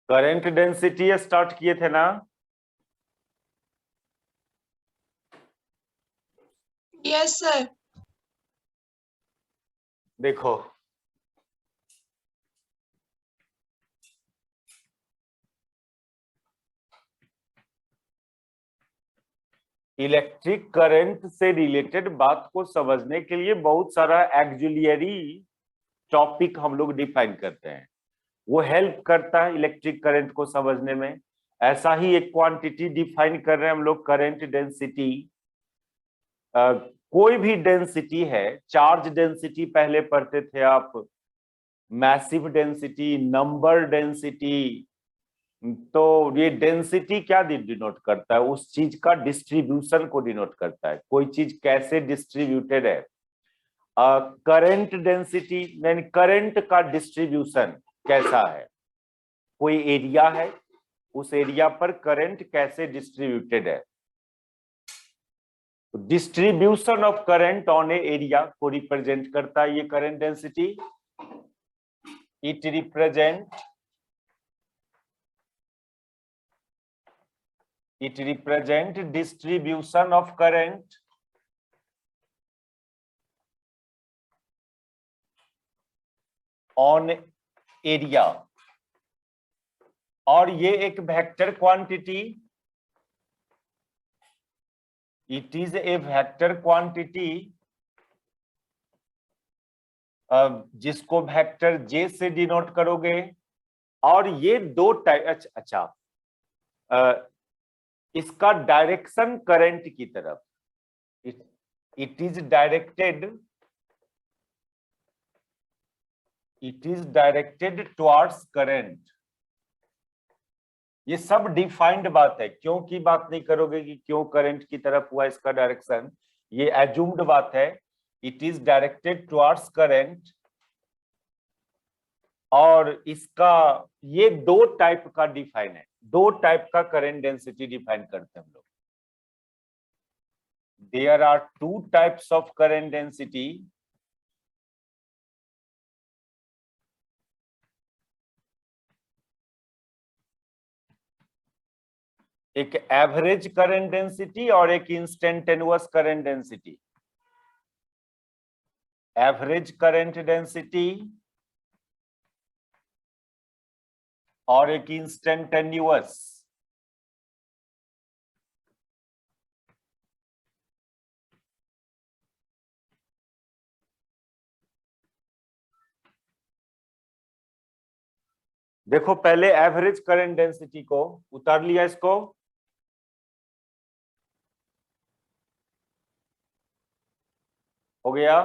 Current density start किए थे ना। Yes sir. देखो इलेक्ट्रिक करंट से रिलेटेड बात को समझने के लिए बहुत सारा एक्जुलियरी टॉपिक हम लोग डिफाइन करते हैं, वो हेल्प करता है इलेक्ट्रिक करंट को समझने में। ऐसा ही एक क्वांटिटी डिफाइन कर रहे हैं हम लोग, करंट डेंसिटी। कोई भी डेंसिटी है, चार्ज डेंसिटी पहले पढ़ते थे आप, मैसिव डेंसिटी, नंबर डेंसिटी। तो ये डेंसिटी क्या डिनोट करता है? उस चीज का डिस्ट्रीब्यूशन को डिनोट करता है, कोई चीज कैसे डिस्ट्रीब्यूटेड है। करंट डेंसिटी यानी करंट का डिस्ट्रीब्यूशन कैसा है, कोई एरिया है, उस एरिया पर करंट कैसे डिस्ट्रीब्यूटेड है। Distribution of current on A area को रिप्रेजेंट करता है ये current density. It represent distribution of current on area, और ये एक vector quantity, it is a vector quantity जिसको वेक्टर जे से डिनोट करोगे। और ये दो टाइप, अच्छा इसका डायरेक्शन करंट की तरफ, it is directed towards current. ये सब डिफाइंड बात है, क्यों की बात नहीं करोगे कि क्यों करंट की तरफ हुआ इसका डायरेक्शन, ये एज्यूम्ड बात है। It is directed towards current, और इसका ये दो टाइप का डिफाइन है, दो टाइप का करंट डेंसिटी डिफाइन करते हैं हम लोग। There are two types of current density. एक एवरेज करंट डेंसिटी और एक instantaneous current density. Average current density और एक इंस्टेंटेनियस। देखो पहले एवरेज करंट डेंसिटी को उतार लिया, इसको हो गया।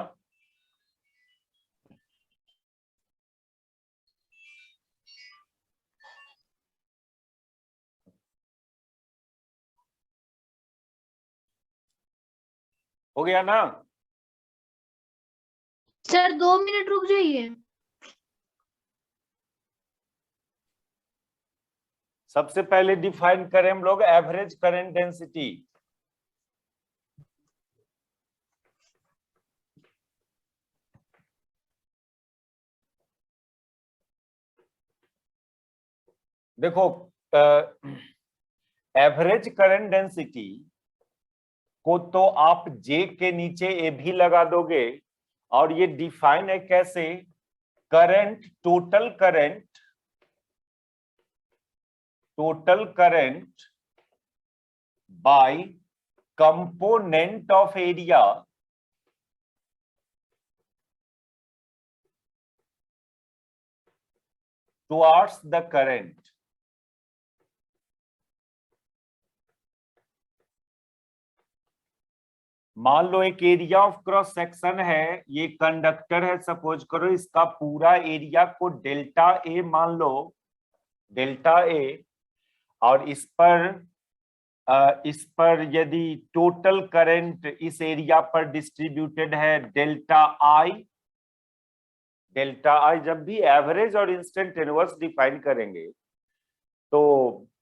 हो गया ना? सर 2 मिनट रुक जाइए। सबसे पहले डिफाइन करें हम लोग एवरेज करंट डेंसिटी। देखो एवरेज करंट डेंसिटी को तो आप जे के नीचे ए भी लगा दोगे, और ये डिफाइन है कैसे? Current, total current by component of area towards the current. मान लो एक एरिया ऑफ क्रॉस सेक्शन है, ये कंडक्टर है सपोज करो, इसका पूरा एरिया को डेल्टा ए मान लो, डेल्टा ए, और इस पर यदि टोटल करंट इस एरिया पर डिस्ट्रीब्यूटेड है डेल्टा आई। डेल्टा आई जब भी एवरेज और इंस्टेंटेनियस डिफाइन करेंगे तो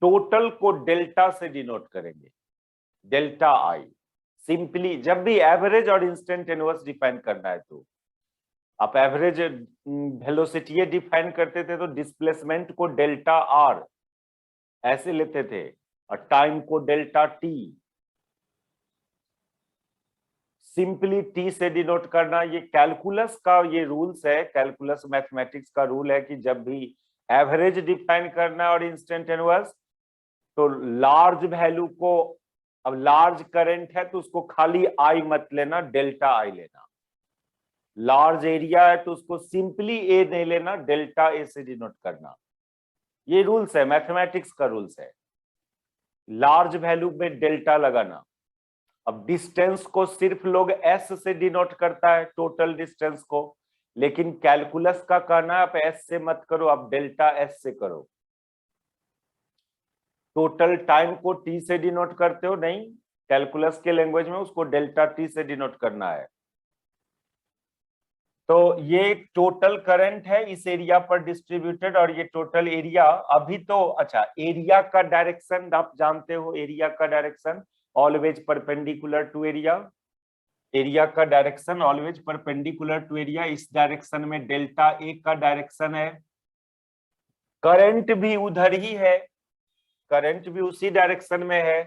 टोटल को डेल्टा से डिनोट करेंगे, डेल्टा आई। सिंपली जब भी एवरेज और इंस्टेंटेनियस डिफाइन करना है तो आप एवरेज वेलोसिटी डिफाइन करते थे तो डिस्प्लेसमेंट को डेल्टा आर ऐसे लेते थे और टाइम को डेल्टा टी, सिंपली टी से डिनोट करना। ये कैलकुलस का ये रूल्स है, कैलकुलस मैथमेटिक्स का रूल है कि जब भी एवरेज डिफाइन करना है और इंस्टेंटेनियस तो लार्ज वैल्यू को, अब लार्ज करंट है तो उसको खाली आई मत लेना, डेल्टा आई लेना। लार्ज एरिया है तो उसको सिंपली ए नहीं लेना, डेल्टा ए से डिनोट करना। ये रूल्स है, मैथमेटिक्स का रूल्स है। लार्ज वैल्यू में डेल्टा लगाना। अब डिस्टेंस को सिर्फ लोग एस से डिनोट करता है, टोटल डिस्टेंस को, लेकिन कैलकुलस का कहना है आप एस से मत करो, आप डेल्टा एस से करो। टोटल टाइम को टी से डिनोट करते हो, नहीं, कैलकुलस के लैंग्वेज में उसको डेल्टा टी से डिनोट करना है। तो ये टोटल करंट है इस एरिया पर डिस्ट्रीब्यूटेड, और ये टोटल एरिया अभी तो, अच्छा, एरिया का डायरेक्शन आप जानते हो, एरिया का direction always perpendicular to area. Area का direction always perpendicular to area. इस डायरेक्शन में डेल्टा ए का डायरेक्शन है, करंट भी उधर ही है, करंट भी उसी डायरेक्शन में है।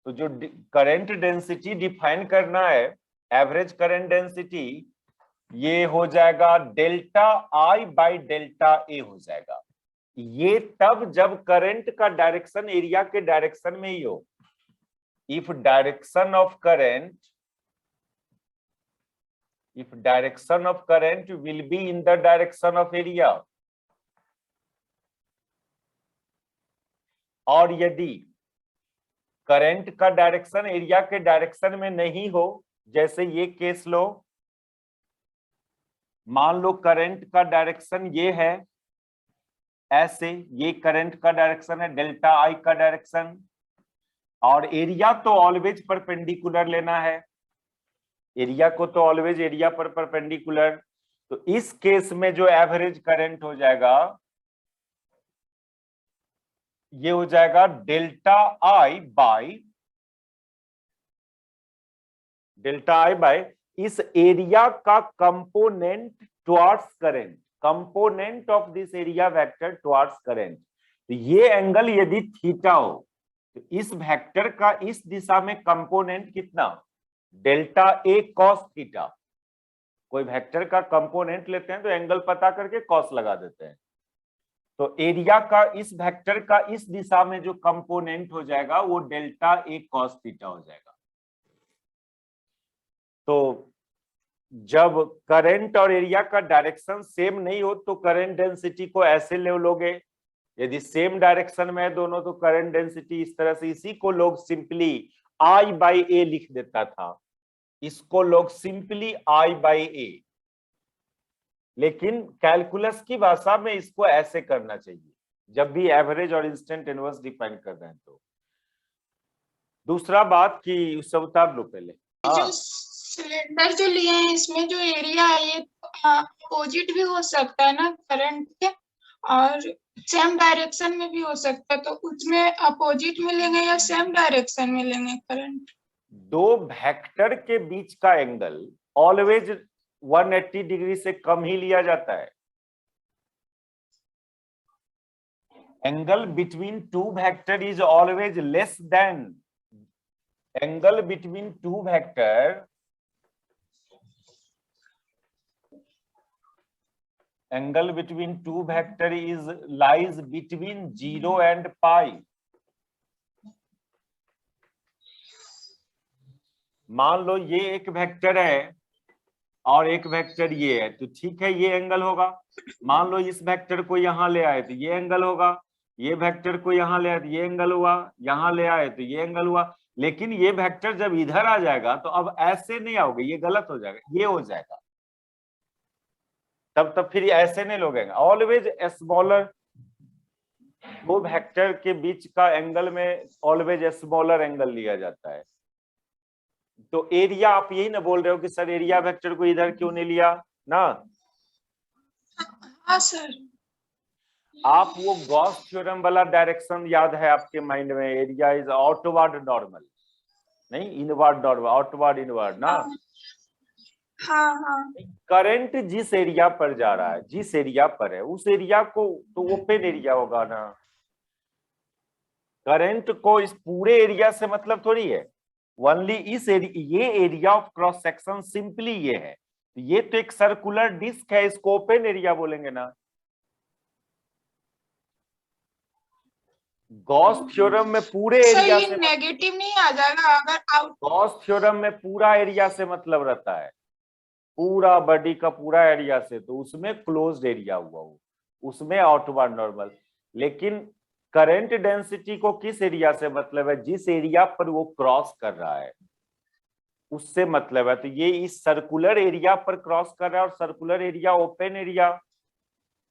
तो जो करंट डेंसिटी डिफाइन करना है, एवरेज करंट डेंसिटी, ये हो जाएगा delta I by delta A हो जाएगा। ये तब जब करंट का डायरेक्शन एरिया के डायरेक्शन में ही हो। If direction of current will be in the direction of area, और यदि करंट का डायरेक्शन एरिया के डायरेक्शन में नहीं हो, जैसे ये केस लो, मान लो करंट का डायरेक्शन ये है ऐसे, ये करंट का डायरेक्शन है, डेल्टा आई का डायरेक्शन, और एरिया तो ऑलवेज परपेंडिकुलर लेना है, एरिया को तो ऑलवेज एरिया पर परपेंडिकुलर। तो इस केस में जो एवरेज करंट हो जाएगा, ये हो जाएगा डेल्टा आई बाय इस एरिया का component towards current, component of this area vector towards current. तो ये एंगल यदि थीटा हो तो इस वेक्टर का इस दिशा में कंपोनेंट कितना, डेल्टा ए कॉस थीटा। कोई वेक्टर का कंपोनेंट लेते हैं तो एंगल पता करके कॉस लगा देते हैं। तो एरिया का इस वेक्टर का इस दिशा में जो कंपोनेंट हो जाएगा वो डेल्टा ए कॉस थीटा हो जाएगा। तो जब करंट और एरिया का डायरेक्शन सेम नहीं हो तो करंट डेंसिटी को ऐसे ले लोगे, यदि सेम डायरेक्शन में है दोनों तो करंट डेंसिटी इस तरह से, इसी को लोग सिंपली आई बाई ए लिख देता था, इसको लोग सिंपली आई बाई ए, लेकिन कैलकुलस की भाषा में इसको ऐसे करना चाहिए जब भी एवरेज और इंस्टेंटेनियस डिफाइन कर रहे हैं। तो दूसरा बात कि उससे उतार लो पहले, जो सिलेंडर जो लिए हैं इसमें जो एरिया है ये अपोजिट भी हो सकता है ना करंट के, और सेम डायरेक्शन में भी हो सकता है, तो उसमें अपोजिट में लेंगे या सेम डायरेक्शन में लेंगे करंट? दो वेक्टर के बीच का एंगल ऑलवेज 180 डिग्री से कम ही लिया जाता है। Angle between two vector is always less than angle between two vector, angle between two vector is lies between 0 and pi। मान लो ये एक वेक्टर है और एक वेक्टर ये है, तो ठीक है ये एंगल होगा। मान लो इस वेक्टर को यहाँ ले आए तो ये एंगल होगा, ये वेक्टर को यहाँ ले आए तो ये एंगल हुआ, यहाँ ले आए तो ये एंगल हुआ। लेकिन ये वेक्टर जब इधर आ जाएगा तो अब ऐसे नहीं आओगे, ये गलत हो जाएगा, ये हो जाएगा, तब फिर ऐसे नहीं लोगे। ऑलवेज स्मॉलर, दो वेक्टर के बीच का एंगल में ऑलवेज स्मॉलर एंगल लिया जाता है। तो एरिया आप यही ना बोल रहे हो कि सर एरिया वेक्टर को इधर क्यों नहीं लिया ना? हाँ सर। आप वो गॉस थ्योरम वाला डायरेक्शन याद है आपके माइंड में, एरिया इज आउटवर्ड नॉर्मल, नहीं इनवर्ड नॉर्मल, आउटवर्ड इनवर्ड ना। हाँ हाँ करंट जिस एरिया पर जा रहा है, जिस एरिया पर है, उस एरिया को तो ओपन एरिया होगा ना। करंट को इस पूरे एरिया से मतलब थोड़ी है, ओनली इस एरिया, ये area of cross section simply ये है। ये तो एक सर्कुलर डिस्क है, इसको ओपन एरिया बोलेंगे ना। गॉस थ्योरम में पूरे सर एरिया ये से, नेगेटिव नहीं आ जाएगा अगर आउट? गॉस थ्योरम में पूरा एरिया से मतलब रहता है, पूरा बॉडी का पूरा एरिया से, तो उसमें क्लोज्ड एरिया हुआ वो, उसमें आउटवर्ड नॉर्मल। लेकिन करंट डेंसिटी को किस एरिया से मतलब है, जिस एरिया पर वो क्रॉस कर रहा है उससे मतलब है। तो ये इस सर्कुलर एरिया पर क्रॉस कर रहा है, और सर्कुलर एरिया ओपन एरिया,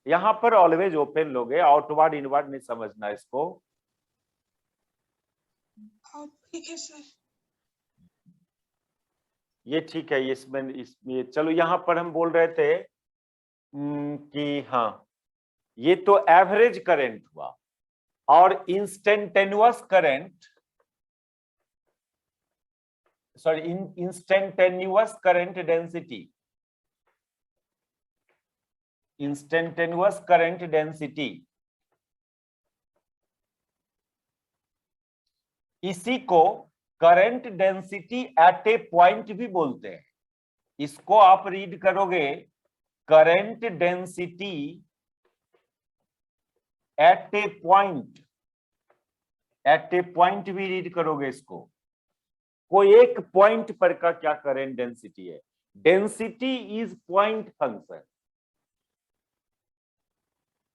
यहां पर ऑलवेज ओपन लोगे, आउटवर्ड इनवर्ड नहीं समझना इसको। ठीक है सर। ये ठीक है, इसमें चलो, यहां पर हम बोल रहे थे कि हाँ, ये तो एवरेज करंट हुआ, और instantaneous current, sorry instantaneous current density, instantaneous current density, इसी को current density at a point भी बोलते हैं। इसको आप रीड करोगे current density at a point, at a point भी रीड करोगे इसको। कोई एक पॉइंट पर का क्या करंट डेंसिटी है। Density is point function.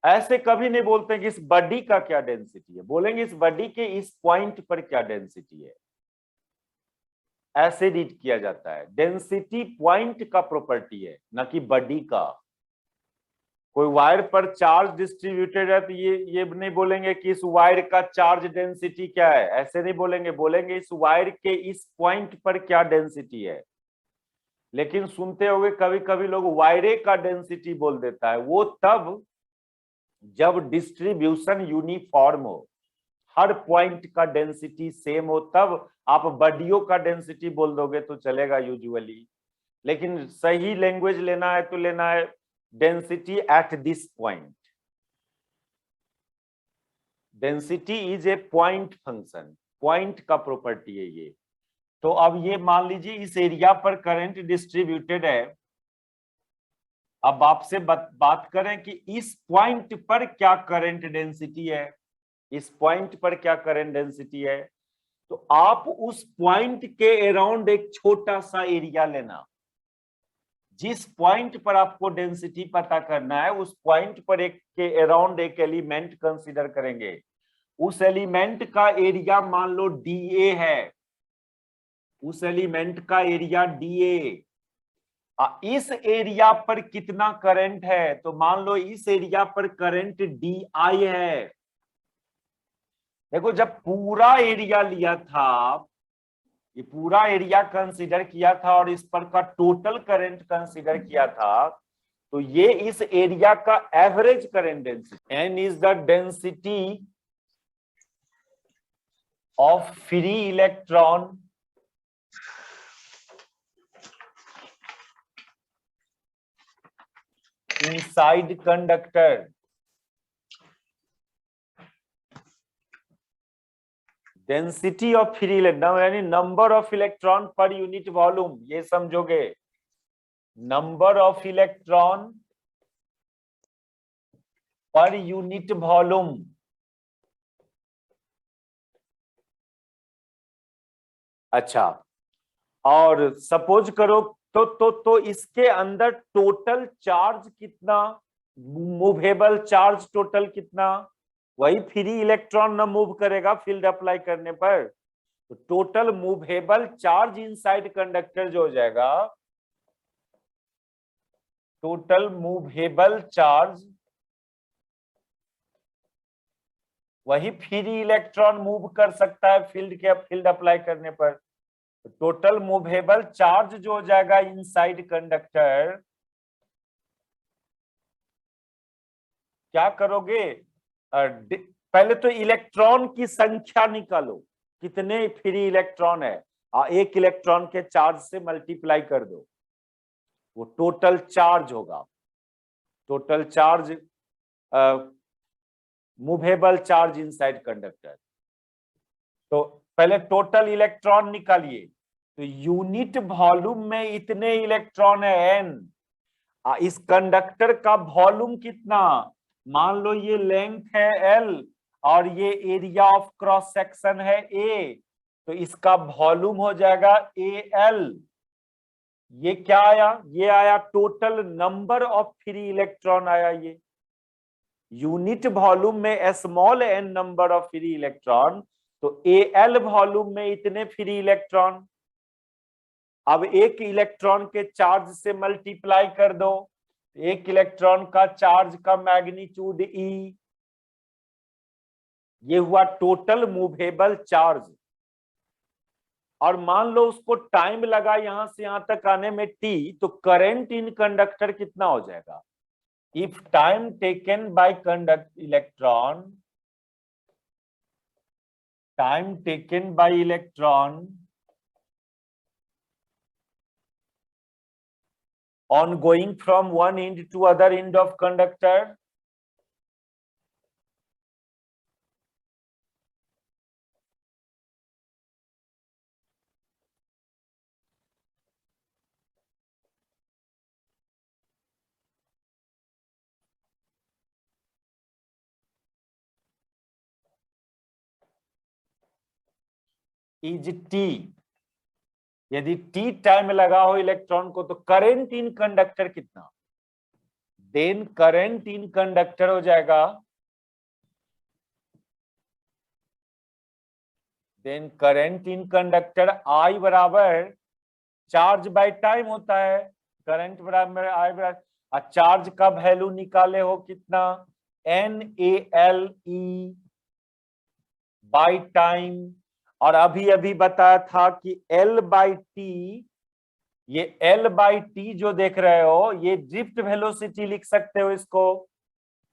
ऐसे कभी नहीं बोलते कि इस बॉडी का क्या डेंसिटी है, बोलेंगे इस बॉडी के इस पॉइंट पर क्या डेंसिटी है, ऐसे रीड किया जाता है। डेंसिटी पॉइंट का प्रॉपर्टी है, ना कि बॉडी का। कोई वायर पर चार्ज डिस्ट्रीब्यूटेड है तो ये नहीं बोलेंगे कि इस वायर का चार्ज डेंसिटी क्या है, ऐसे नहीं बोलेंगे, बोलेंगे इस वायर के इस पॉइंट पर क्या डेंसिटी है। लेकिन सुनते होंगे कभी कभी लोग वायरे का डेंसिटी बोल देता है, वो तब जब डिस्ट्रीब्यूशन यूनिफॉर्म हो, हर पॉइंट का डेंसिटी सेम हो, तब आप बॉडियों का डेंसिटी बोल दोगे तो चलेगा यूजुअली। लेकिन सही लैंग्वेज लेना है तो लेना है density at this point. Density is a point function, point का प्रॉपर्टी है ये। तो अब ये मान लीजिए इस एरिया पर करंट डिस्ट्रीब्यूटेड है। अब आपसे बात करें कि इस पॉइंट पर क्या करंट डेंसिटी है, इस पॉइंट पर क्या करंट डेंसिटी है। तो आप उस पॉइंट के अराउंड एक छोटा सा एरिया लेना। जिस पॉइंट पर आपको डेंसिटी पता करना है, उस पॉइंट पर एक के अराउंड एक एलिमेंट कंसीडर करेंगे। उस एलिमेंट का एरिया मान लो डीए है, उस एलिमेंट का एरिया डीए। इस एरिया पर कितना करंट है, तो मान लो इस एरिया पर करंट डी आई है। देखो जब पूरा एरिया लिया था, ये पूरा एरिया कंसीडर किया था और इस पर का टोटल करंट कंसीडर किया था, तो ये इस एरिया का average current density. N is the density of free electron inside conductor। Density of free electron यानी number of electron per unit volume, ये समझोगे। Number of electron per unit volume. अच्छा, और सपोज करो तो इसके अंदर टोटल चार्ज कितना, मूवेबल चार्ज टोटल कितना, वही फ्री इलेक्ट्रॉन ना मूव करेगा फील्ड अप्लाई करने पर। तो total movable charge inside conductor जो हो जाएगा, टोटल मूवेबल चार्ज, वही फ्री इलेक्ट्रॉन मूव कर सकता है फील्ड अप्लाई करने पर। टोटल मूवेबल चार्ज जो हो जाएगा इनसाइड कंडक्टर, क्या करोगे, पहले तो इलेक्ट्रॉन की संख्या निकालो, कितने फ्री इलेक्ट्रॉन है, एक इलेक्ट्रॉन के चार्ज से मल्टीप्लाई कर दो। वो टोटल चार्ज होगा, total charge, movable charge inside conductor. तो पहले टोटल इलेक्ट्रॉन निकालिए, तो यूनिट वॉल्यूम में इतने इलेक्ट्रॉन है n। इस कंडक्टर का वॉल्यूम कितना, मान लो ये लेंथ है l और ये एरिया ऑफ क्रॉस सेक्शन है a, तो इसका वॉल्यूम हो जाएगा AL। ये क्या आया, ये आया total number of free electron आया। ये यूनिट वॉल्यूम में small n number of free electron, तो AL वॉल्यूम में इतने फ्री इलेक्ट्रॉन। अब एक इलेक्ट्रॉन के चार्ज से मल्टीप्लाई कर दो, एक इलेक्ट्रॉन का चार्ज का मैग्नीट्यूड E, ये हुआ टोटल मूवेबल चार्ज। और मान लो उसको टाइम लगा यहां से यहां तक आने में T, तो करंट इन कंडक्टर कितना हो जाएगा। If time taken by conduct electron, time taken by electron on going from one end to other end of conductor, is T। यदि T टाइम लगा हो इलेक्ट्रॉन को, तो करंट इन कंडक्टर कितना, then current in conductor हो जाएगा, then current in conductor I बराबर charge by time होता है, करंट बराबर I बराबर, चार्ज का वैल्यू निकाले हो कितना, NaLe बाय टाइम। और अभी अभी बताया था कि L बाई टी, ये L बाई टी जो देख रहे हो, ये ड्रिफ्ट वेलोसिटी लिख सकते हो इसको,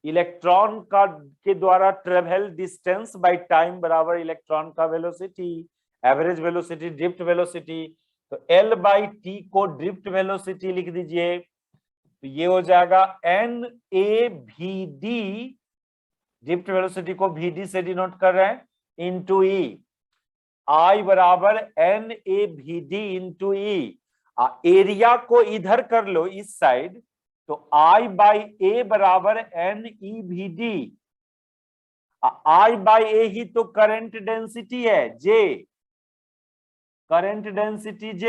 इलेक्ट्रॉन का के द्वारा ट्रेवल डिस्टेंस बाय टाइम बराबर इलेक्ट्रॉन का velocity, average velocity, drift velocity. तो L बाई टी को ड्रिफ्ट वेलोसिटी लिख दीजिए, तो ये हो जाएगा NaVd, ड्रिफ्ट वेलोसिटी को Vd से डिनोट कर रहे हैं, इंटू E। I बराबर NaVd इंटू E। एरिया को इधर कर लो इस साइड, तो I बाई ए बराबर NeVd। I बाई ए ही तो करंट डेंसिटी है, J, करंट डेंसिटी J,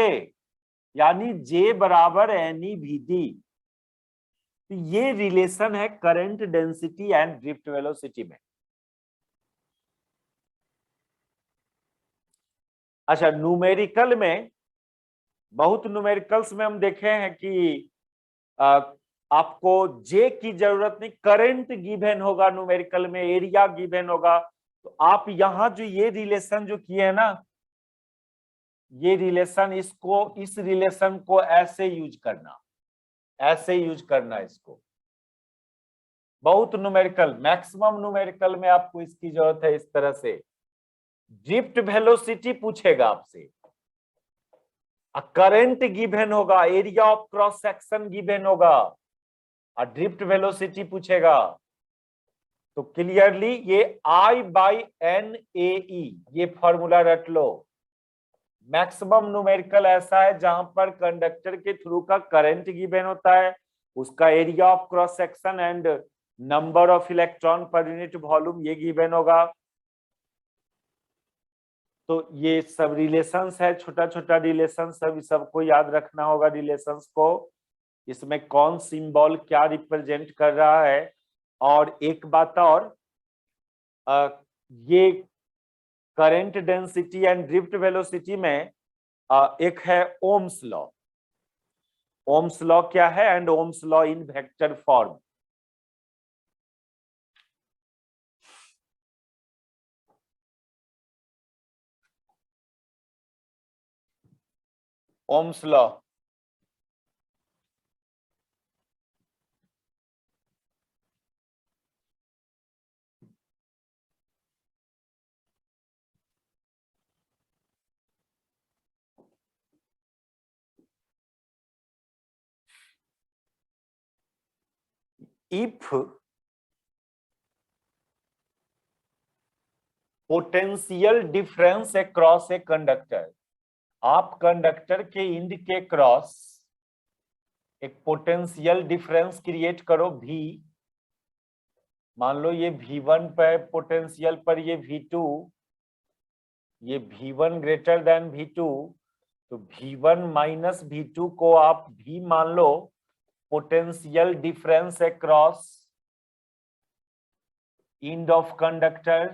यानी J बराबर NeVd। तो ये रिलेशन है current density and drift velocity में। अच्छा, न्यूमेरिकल में, बहुत न्यूमेरिकल्स में हम देखे हैं कि आपको J की जरूरत नहीं, करंट गिवन होगा न्यूमेरिकल में, एरिया गिवन होगा। तो आप यहां जो ये रिलेशन जो किए हैं ना, ये रिलेशन, इसको, इस रिलेशन को ऐसे यूज करना, ऐसे यूज करना इसको। बहुत न्यूमेरिकल, मैक्सिमम न्यूमेरिकल में आपको इसकी जरूरत है इस तरह से। ड्रिफ्ट वेलोसिटी पूछेगा आपसे, करंट गिवन होगा, area of cross section given होगा, और ड्रिफ्ट वेलोसिटी पूछेगा। तो क्लियरली ये I बाई NaE, ये फॉर्मूला रट लो। मैक्सिमम न्यूमेरिकल ऐसा है जहां पर कंडक्टर के थ्रू का करंट गिवन होता है, उसका area of cross section and number of electron per unit volume ये गिवन होगा। तो ये सब रिलेशंस है, छोटा छोटा रिलेशंस, सब सबको याद रखना होगा रिलेशंस को, इसमें कौन सिंबल क्या रिप्रेजेंट कर रहा है। और एक बात और, ये current density and drift velocity में एक है ओम्स लॉ। ओम्स लॉ क्या है, and Ohm's law in vector form. Ohm's law, if potential difference across a conductor, आप कंडक्टर के इंड के क्रॉस एक पोटेंशियल डिफरेंस क्रिएट करो V, मान लो ये V1 पर पोटेंशियल पर ये V2, ये V1 ग्रेटर देन V2, तो V1 माइनस V2 को आप V मान लो potential difference across end of conductor.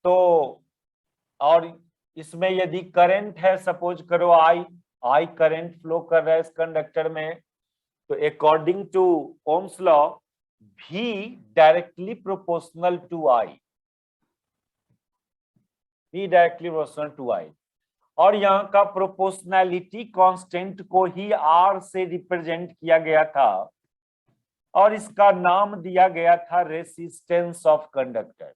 तो और इसमें यदि करंट है, सपोज करो I करंट फ्लो कर रहा है इस कंडक्टर में, तो according to Ohm's law V directly proportional to I, V directly proportional to I। और यहाँ का प्रोपोर्शनैलिटी कांस्टेंट को ही R से रिप्रेजेंट किया गया था और इसका नाम दिया गया था रेसिस्टेंस ऑफ कंडक्टर।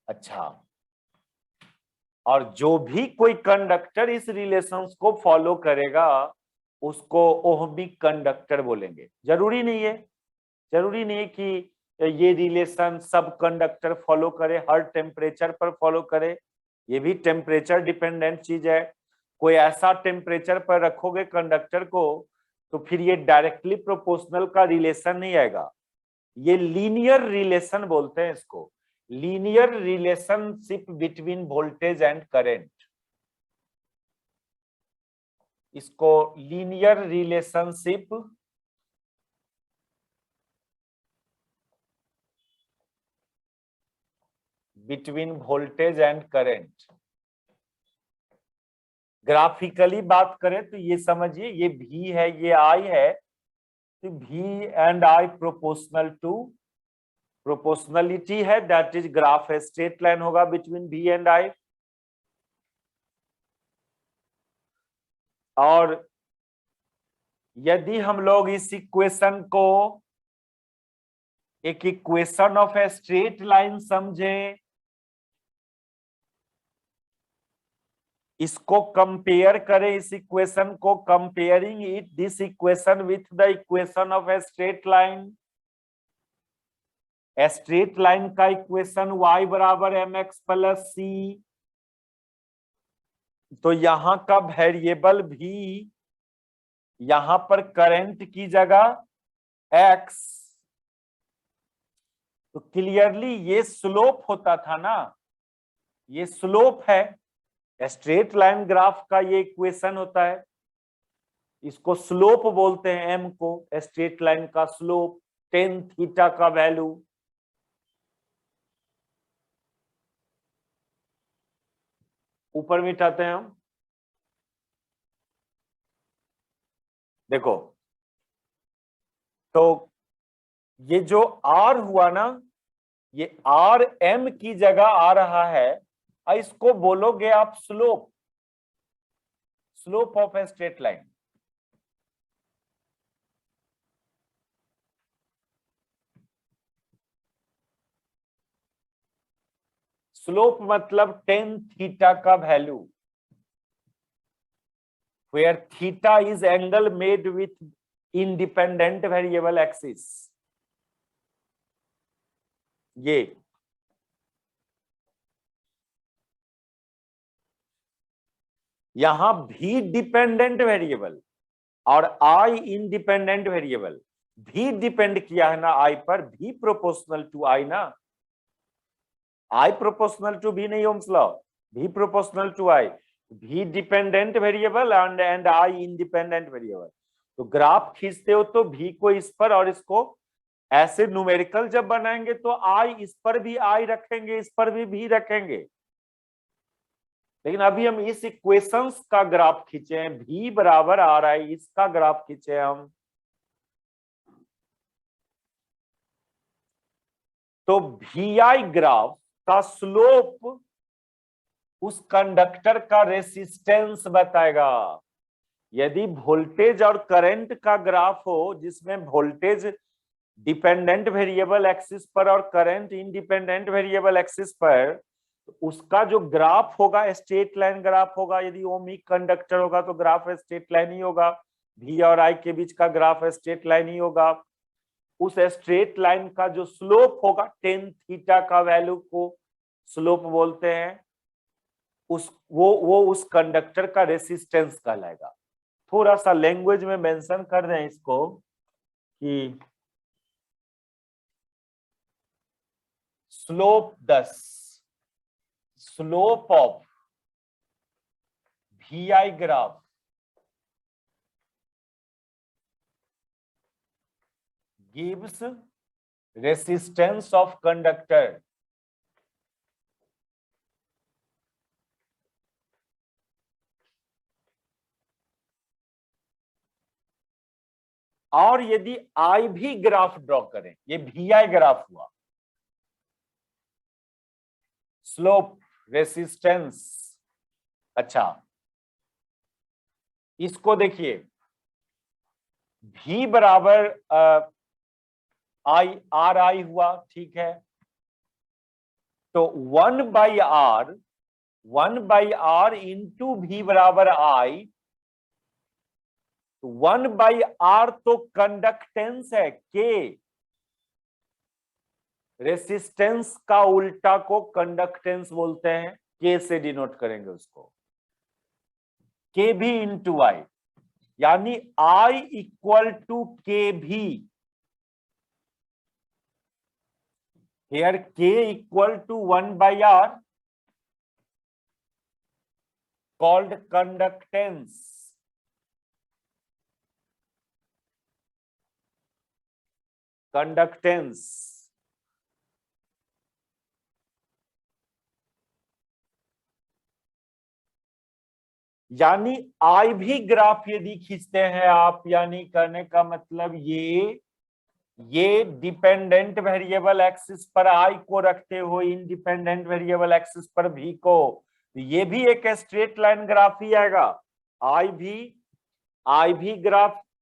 अच्छा, और जो भी कोई कंडक्टर इस रिलेशंस को फॉलो करेगा उसको ओहमिक कंडक्टर बोलेंगे। जरूरी नहीं है कि ये रिलेशन सब कंडक्टर फॉलो करे, हर टेम्परेचर पर फॉलो करे, ये भी टेम्परेचर डिपेंडेंट चीज है। कोई ऐसा टेम्परेचर पर रखोगे कंडक्टर को तो फिर ये डायरेक्टली प्रोपोर्शनल का रिलेशन नहीं आएगा, ये लीनियर रिलेशन बोलते हैं इसको, linear relationship between voltage and current, इसको linear relationship between voltage and current. Graphically बात करें तो ये समझिए, ये V है, ये I है, तो V and I proportional to, proportionality है, दैट इज ग्राफ है, स्ट्रेट लाइन होगा बिटवीन V एंड I। और यदि हम लोग इस इक्वेशन को एक equation of a straight line समझें, इसको कंपेयर करें, इस इक्वेशन को comparing it this equation with the equation of a straight line, straight line का इक्वेशन y बराबर mx प्लस c, तो यहां का वेरिएबल v, यहां पर करंट की जगह x, तो क्लियरली ये स्लोप होता था ना, ये स्लोप है, स्ट्रेट लाइन ग्राफ का ये इक्वेशन होता है, इसको स्लोप बोलते हैं, m को, स्ट्रेट लाइन का स्लोप, tan थीटा का वैल्यू। ऊपर मिटाते हैं हम, देखो तो ये जो R हुआ ना, ये R M की जगह आ रहा है, इसको बोलोगे आप slope, slope of a straight line. Slope मतलब tan थीटा का value, where theta is angle made with independent variable axis। ये यहां भी डिपेंडेंट वेरिएबल और I इंडिपेंडेंट वेरिएबल, भी डिपेंड किया है ना I पर, भी प्रोपोर्शनल टू I ना, I प्रोपोर्शनल टू भी नहीं ओम्स लॉ, भी प्रोपोर्शनल टू I, भी dependent variable and I independent variable. तो ग्राफ खींचते हो तो भी को इस पर और इसको ऐसे न्यूमेरिकल जब बनाएंगे तो I इस पर भी I रखेंगे, इस पर भी रखेंगे, लेकिन अभी हम इस इक्वेशंस का ग्राफ खींचे हैं, भी बराबर आ रहा है, इसका ग्राफ खींचे हम, तो VI ग्राफ का स्लोप उस कंडक्टर का रेसिस्टेंस बताएगा। यदि वोल्टेज और करंट का ग्राफ हो जिसमें वोल्टेज डिपेंडेंट वेरिएबल एक्सिस पर और करंट इंडिपेंडेंट वेरिएबल एक्सिस पर, तो उसका जो ग्राफ होगा स्ट्रेट लाइन ग्राफ होगा। यदि ओमिक कंडक्टर होगा तो ग्राफ स्ट्रेट लाइन ही होगा, V और I के बीच का ग्राफ स्ट्रेट लाइन ही होगा। उस स्ट्रेट लाइन का जो स्लोप होगा, टेन थीटा का वैल्यू को स्लोप बोलते हैं, वो उस कंडक्टर का रेसिस्टेंस कहलाएगा। थोड़ा सा लैंग्वेज में मेंशन कर दें इसको कि slope 10, slope of VI graph gives resistance of conductor और यदि I भी ग्राफ ड्रॉ करें, ये VI ग्राफ हुआ, स्लोप रेसिस्टेंस। अच्छा, इसको देखिए, V बराबर RI हुआ, ठीक है। तो 1/R इंटू V बराबर I, 1/R तो कंडक्टेंस है, K रेसिस्टेंस का उल्टा को कंडक्टेंस बोलते हैं, K से डिनोट करेंगे उसको, KB इंटू I, यानी I equal to KB। Here K equal to 1/R called conductance. Conductance. यानी I भी ग्राफ यदि खींचते हैं आप, यानी करने का मतलब ये डिपेंडेंट वेरिएबल एक्सिस पर I को रखते हो, इंडिपेंडेंट वेरिएबल एक्सिस पर V को, तो ये भी एक स्ट्रेट लाइन ग्राफ ही आएगा। I भी ग्राफ